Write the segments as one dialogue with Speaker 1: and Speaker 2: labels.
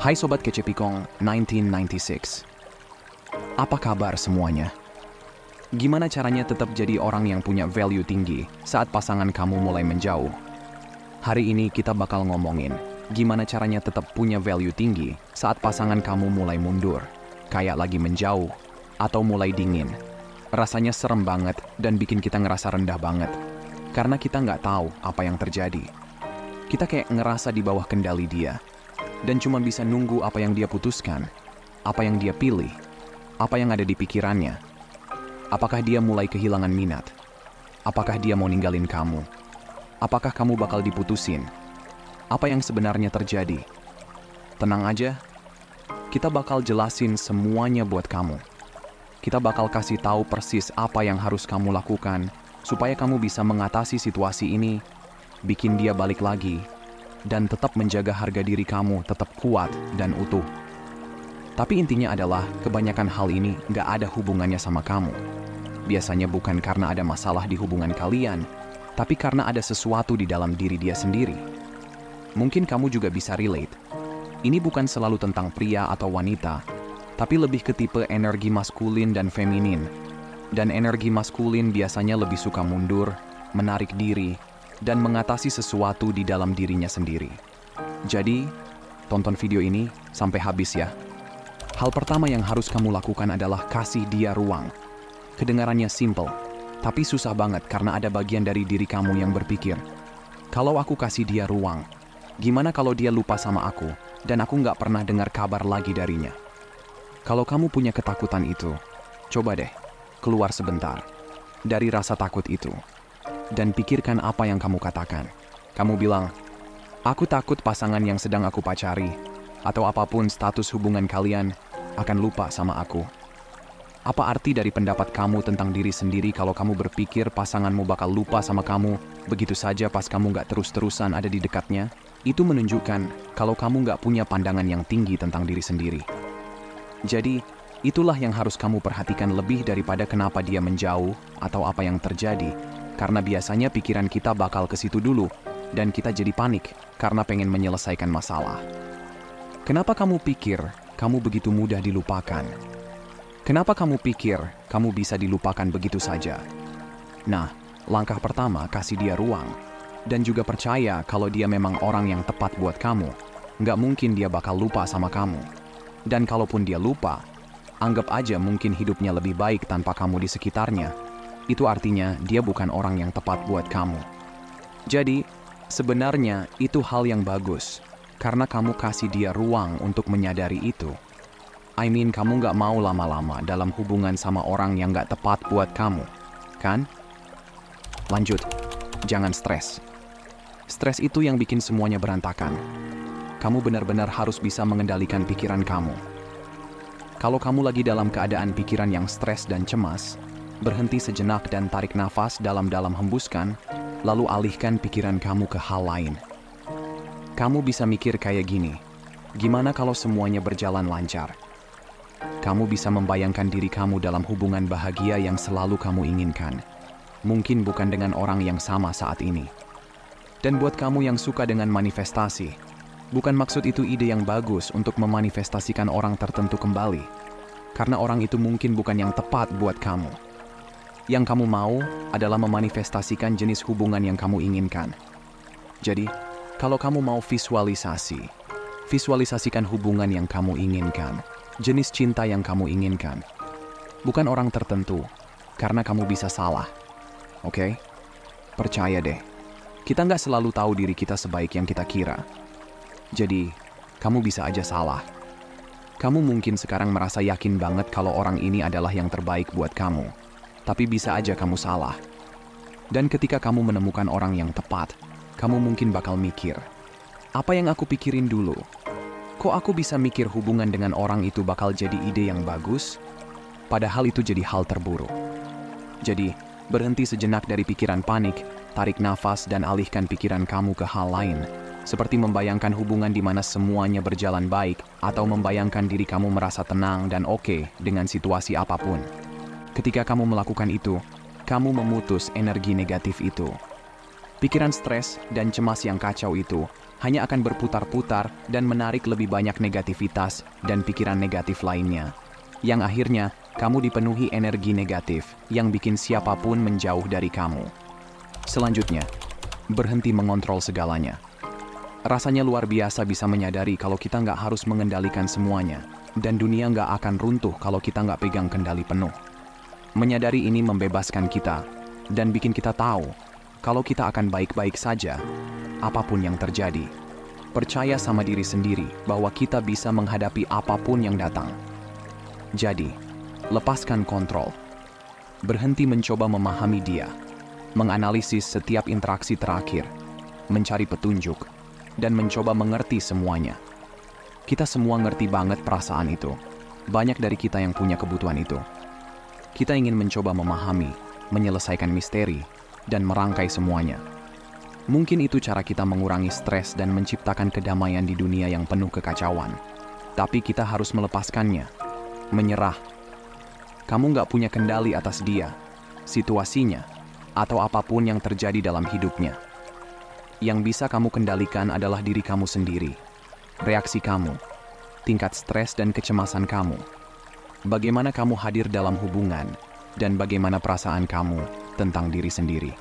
Speaker 1: Hai Sobat Kece Pikong 1996. Apa kabar semuanya? Gimana caranya tetap jadi orang yang punya value tinggi saat pasangan kamu mulai menjauh? Hari ini kita bakal ngomongin gimana caranya tetap punya value tinggi saat pasangan kamu mulai mundur, kayak lagi menjauh, atau mulai dingin. Rasanya serem banget dan bikin kita ngerasa rendah banget, karena kita nggak tahu apa yang terjadi. Kita kayak ngerasa di bawah kendali dia, dan cuma bisa nunggu apa yang dia putuskan, apa yang dia pilih, apa yang ada di pikirannya. Apakah dia mulai kehilangan minat? Apakah dia mau ninggalin kamu? Apakah kamu bakal diputusin? Apa yang sebenarnya terjadi? Tenang aja, kita bakal jelasin semuanya buat kamu. Kita bakal kasih tahu persis apa yang harus kamu lakukan supaya kamu bisa mengatasi situasi ini, bikin dia balik lagi, dan tetap menjaga harga diri kamu tetap kuat dan utuh. Tapi intinya adalah kebanyakan hal ini nggak ada hubungannya sama kamu. Biasanya bukan karena ada masalah di hubungan kalian, tapi karena ada sesuatu di dalam diri dia sendiri. Mungkin kamu juga bisa relate. Ini bukan selalu tentang pria atau wanita, tapi lebih ke tipe energi maskulin dan feminin. Dan energi maskulin biasanya lebih suka mundur, menarik diri, dan mengatasi sesuatu di dalam dirinya sendiri. Jadi, tonton video ini sampai habis ya. Hal pertama yang harus kamu lakukan adalah kasih dia ruang. Kedengarannya simple, tapi susah banget karena ada bagian dari diri kamu yang berpikir, kalau aku kasih dia ruang, gimana kalau dia lupa sama aku, dan aku nggak pernah dengar kabar lagi darinya. Kalau kamu punya ketakutan itu, coba deh, keluar sebentar dari rasa takut itu. Dan pikirkan apa yang kamu katakan. Kamu bilang, aku takut pasangan yang sedang aku pacari, atau apapun status hubungan kalian, akan lupa sama aku. Apa arti dari pendapat kamu tentang diri sendiri kalau kamu berpikir pasanganmu bakal lupa sama kamu begitu saja pas kamu nggak terus-terusan ada di dekatnya? Itu menunjukkan kalau kamu nggak punya pandangan yang tinggi tentang diri sendiri. Jadi, itulah yang harus kamu perhatikan lebih daripada kenapa dia menjauh atau apa yang terjadi. Karena biasanya pikiran kita bakal ke situ dulu, dan kita jadi panik karena pengen menyelesaikan masalah. Kenapa kamu pikir kamu begitu mudah dilupakan? Kenapa kamu pikir kamu bisa dilupakan begitu saja? Nah, langkah pertama kasih dia ruang, dan juga percaya kalau dia memang orang yang tepat buat kamu. Nggak mungkin dia bakal lupa sama kamu. Dan kalaupun dia lupa, anggap aja mungkin hidupnya lebih baik tanpa kamu di sekitarnya. Itu artinya dia bukan orang yang tepat buat kamu. Jadi, sebenarnya itu hal yang bagus, karena kamu kasih dia ruang untuk menyadari itu. Kamu nggak mau lama-lama dalam hubungan sama orang yang nggak tepat buat kamu, kan? Lanjut, jangan stres. Stres itu yang bikin semuanya berantakan. Kamu benar-benar harus bisa mengendalikan pikiran kamu. Kalau kamu lagi dalam keadaan pikiran yang stres dan cemas, berhenti sejenak dan tarik nafas dalam-dalam, hembuskan, lalu alihkan pikiran kamu ke hal lain. Kamu bisa mikir kayak gini, gimana kalau semuanya berjalan lancar? Kamu bisa membayangkan diri kamu dalam hubungan bahagia yang selalu kamu inginkan. Mungkin bukan dengan orang yang sama saat ini. Dan buat kamu yang suka dengan manifestasi, bukan maksud itu ide yang bagus untuk memanifestasikan orang tertentu kembali. Karena orang itu mungkin bukan yang tepat buat kamu. Yang kamu mau adalah memanifestasikan jenis hubungan yang kamu inginkan. Jadi, kalau kamu mau visualisasikan hubungan yang kamu inginkan, jenis cinta yang kamu inginkan. Bukan orang tertentu, karena kamu bisa salah. Oke? Percaya deh, kita nggak selalu tahu diri kita sebaik yang kita kira. Jadi, kamu bisa aja salah. Kamu mungkin sekarang merasa yakin banget kalau orang ini adalah yang terbaik buat kamu. Tapi bisa aja kamu salah. Dan ketika kamu menemukan orang yang tepat, kamu mungkin bakal mikir, apa yang aku pikirin dulu? Kok aku bisa mikir hubungan dengan orang itu bakal jadi ide yang bagus? Padahal itu jadi hal terburuk. Jadi, berhenti sejenak dari pikiran panik, tarik nafas dan alihkan pikiran kamu ke hal lain. Seperti membayangkan hubungan di mana semuanya berjalan baik, atau membayangkan diri kamu merasa tenang dan oke dengan situasi apapun. Ketika kamu melakukan itu, kamu memutus energi negatif itu. Pikiran stres dan cemas yang kacau itu hanya akan berputar-putar dan menarik lebih banyak negativitas dan pikiran negatif lainnya. Yang akhirnya, kamu dipenuhi energi negatif yang bikin siapapun menjauh dari kamu. Selanjutnya, berhenti mengontrol segalanya. Rasanya luar biasa bisa menyadari kalau kita nggak harus mengendalikan semuanya, dan dunia nggak akan runtuh kalau kita nggak pegang kendali penuh. Menyadari ini membebaskan kita, dan bikin kita tahu kalau kita akan baik-baik saja, apapun yang terjadi. Percaya sama diri sendiri bahwa kita bisa menghadapi apapun yang datang. Jadi, lepaskan kontrol. Berhenti mencoba memahami dia, menganalisis setiap interaksi terakhir, mencari petunjuk, dan mencoba mengerti semuanya. Kita semua ngerti banget perasaan itu. Banyak dari kita yang punya kebutuhan itu. Kita ingin mencoba memahami, menyelesaikan misteri, dan merangkai semuanya. Mungkin itu cara kita mengurangi stres dan menciptakan kedamaian di dunia yang penuh kekacauan. Tapi kita harus melepaskannya, menyerah. Kamu nggak punya kendali atas dia, situasinya, atau apapun yang terjadi dalam hidupnya. Yang bisa kamu kendalikan adalah diri kamu sendiri, reaksi kamu, tingkat stres dan kecemasan kamu, bagaimana kamu hadir dalam hubungan, dan bagaimana perasaan kamu tentang diri sendiri.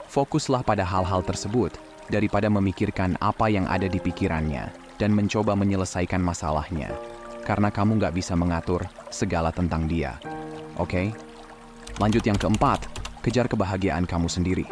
Speaker 1: Fokuslah pada hal-hal tersebut daripada memikirkan apa yang ada di pikirannya dan mencoba menyelesaikan masalahnya, karena kamu nggak bisa mengatur segala tentang dia. Oke? Lanjut yang keempat, kejar kebahagiaan kamu sendiri.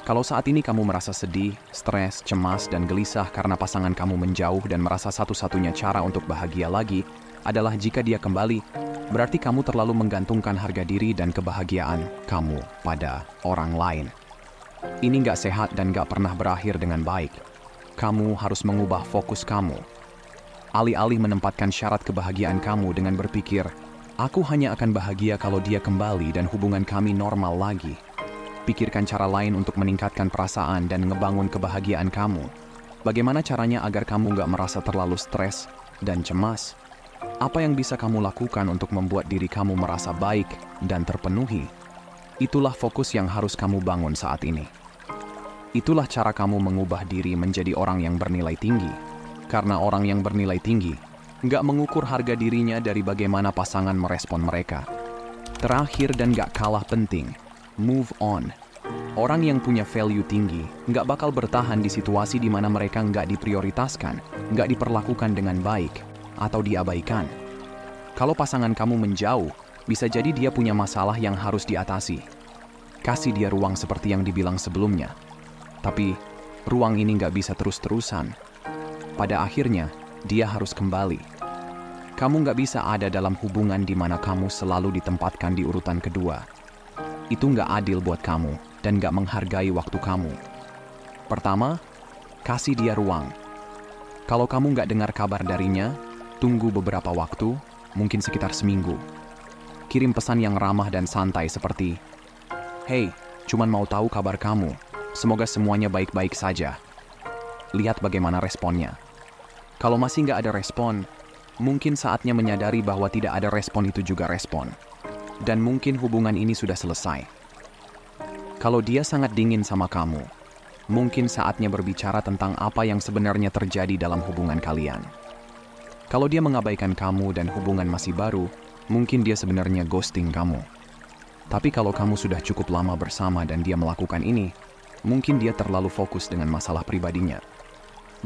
Speaker 1: Kalau saat ini kamu merasa sedih, stres, cemas, dan gelisah karena pasangan kamu menjauh dan merasa satu-satunya cara untuk bahagia lagi adalah jika dia kembali, berarti kamu terlalu menggantungkan harga diri dan kebahagiaan kamu pada orang lain. Ini nggak sehat dan nggak pernah berakhir dengan baik. Kamu harus mengubah fokus kamu. Alih-alih menempatkan syarat kebahagiaan kamu dengan berpikir, aku hanya akan bahagia kalau dia kembali dan hubungan kami normal lagi. Pikirkan cara lain untuk meningkatkan perasaan dan ngebangun kebahagiaan kamu. Bagaimana caranya agar kamu nggak merasa terlalu stres dan cemas? Apa yang bisa kamu lakukan untuk membuat diri kamu merasa baik dan terpenuhi? Itulah fokus yang harus kamu bangun saat ini. Itulah cara kamu mengubah diri menjadi orang yang bernilai tinggi. Karena orang yang bernilai tinggi nggak mengukur harga dirinya dari bagaimana pasangan merespon mereka. Terakhir dan nggak kalah penting, move on. Orang yang punya value tinggi nggak bakal bertahan di situasi di mana mereka nggak diprioritaskan, nggak diperlakukan dengan baik, atau diabaikan. Kalau pasangan kamu menjauh, bisa jadi dia punya masalah yang harus diatasi. Kasih dia ruang seperti yang dibilang sebelumnya. Tapi, ruang ini nggak bisa terus-terusan. Pada akhirnya, dia harus kembali. Kamu nggak bisa ada dalam hubungan di mana kamu selalu ditempatkan di urutan kedua. Itu nggak adil buat kamu dan nggak menghargai waktu kamu. Pertama, kasih dia ruang. Kalau kamu nggak dengar kabar darinya, tunggu beberapa waktu, mungkin sekitar seminggu. Kirim pesan yang ramah dan santai seperti, "Hey, cuman mau tahu kabar kamu. Semoga semuanya baik-baik saja." Lihat bagaimana responnya. Kalau masih nggak ada respon, mungkin saatnya menyadari bahwa tidak ada respon itu juga respon. Dan mungkin hubungan ini sudah selesai. Kalau dia sangat dingin sama kamu, mungkin saatnya berbicara tentang apa yang sebenarnya terjadi dalam hubungan kalian. Kalau dia mengabaikan kamu dan hubungan masih baru, mungkin dia sebenarnya ghosting kamu. Tapi kalau kamu sudah cukup lama bersama dan dia melakukan ini, mungkin dia terlalu fokus dengan masalah pribadinya.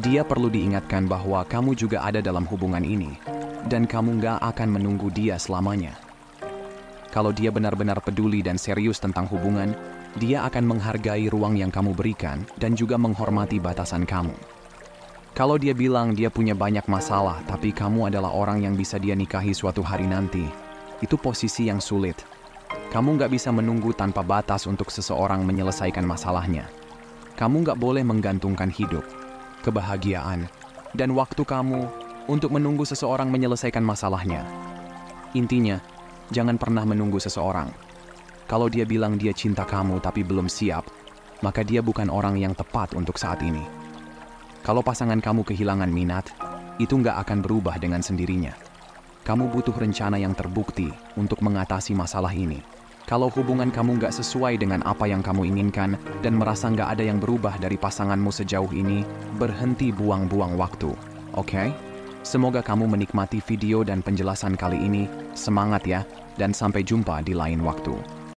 Speaker 1: Dia perlu diingatkan bahwa kamu juga ada dalam hubungan ini, dan kamu nggak akan menunggu dia selamanya. Kalau dia benar-benar peduli dan serius tentang hubungan, dia akan menghargai ruang yang kamu berikan dan juga menghormati batasan kamu. Kalau dia bilang dia punya banyak masalah, tapi kamu adalah orang yang bisa dia nikahi suatu hari nanti, itu posisi yang sulit. Kamu nggak bisa menunggu tanpa batas untuk seseorang menyelesaikan masalahnya. Kamu nggak boleh menggantungkan hidup, kebahagiaan, dan waktu kamu untuk menunggu seseorang menyelesaikan masalahnya. Intinya, jangan pernah menunggu seseorang. Kalau dia bilang dia cinta kamu tapi belum siap, maka dia bukan orang yang tepat untuk saat ini. Kalau pasangan kamu kehilangan minat, itu nggak akan berubah dengan sendirinya. Kamu butuh rencana yang terbukti untuk mengatasi masalah ini. Kalau hubungan kamu nggak sesuai dengan apa yang kamu inginkan dan merasa nggak ada yang berubah dari pasanganmu sejauh ini, berhenti buang-buang waktu, oke? Semoga kamu menikmati video dan penjelasan kali ini. Semangat ya, dan sampai jumpa di lain waktu.